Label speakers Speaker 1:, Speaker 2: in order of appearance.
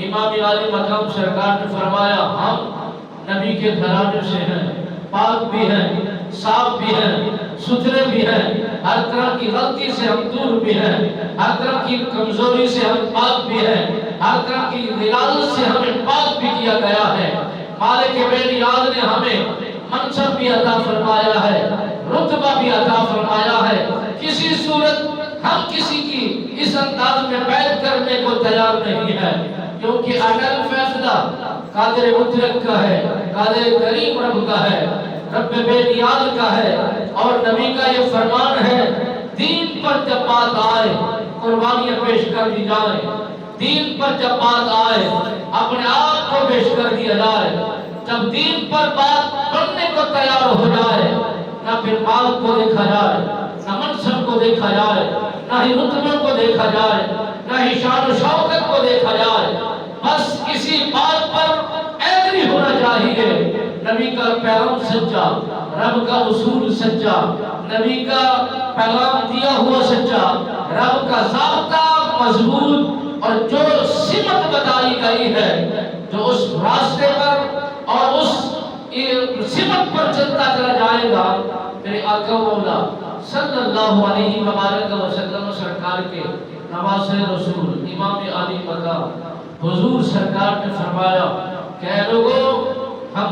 Speaker 1: امام عالی مقام سرکار نے فرمایا ہم نبی کے گھرانے سے ہیں، پاک بھی ہیں، صاف بھی ہیں، ستھرے بھی ہیں، ہر طرح کی غلطی سے ہم دور بھی ہیں، ہر طرح کی کمزوری سے ہم پاک بھی ہیں، ہر طرح کی غلالت سے ہمیں پاک بھی کیا گیا ہے۔ مالک بے نیاز نے ہمیں منصب بھی عطا فرمایا ہے، رتبہ بھی عطا فرمایا ہے۔ کسی صورت ہم کسی کی اس انداز میں بیعت کرنے کو تیار نہیں ہے، کیونکہ اگر فیصلہ قادر مطلق کا ہے، قادر کریم رب کا ہے، رب بے نیاز کا ہے، اور نبی کا یہ فرمان ہے دین پر جب بات آئے قربانیاں پیش کر دی جائیں، دین پر جب بات آئے اپنے آپ کو پیش کر دیا جائے۔ جب دین پر بات کرنے کو تیار ہو جائے، نہ پھر مال کو دیکھا جائے، نہ منصب کو دیکھا جائے، نہ ہی رتبے کو دیکھا جائے، نہ ہی شان و شوکت کو دیکھا جائے، بس کسی بات پر ایگری ہونا چاہیے۔ نبی کا پیغام سچا، رب کا اصول سچا، نبی کا پیغام دیا ہوا سچا، رب کا ضابطہ مضبوط، اور جو سمت بتائی گئی ہے، جو اس راستے پر اور اس سمت پر چلتا چلا جائے گا، میرے آقا مولا صلی اللہ علیہ وآلہ وسلم سرکار کے نواسے رسول امام علی مقام حضور سرکار نے فرمایا کہ اے لوگو ہم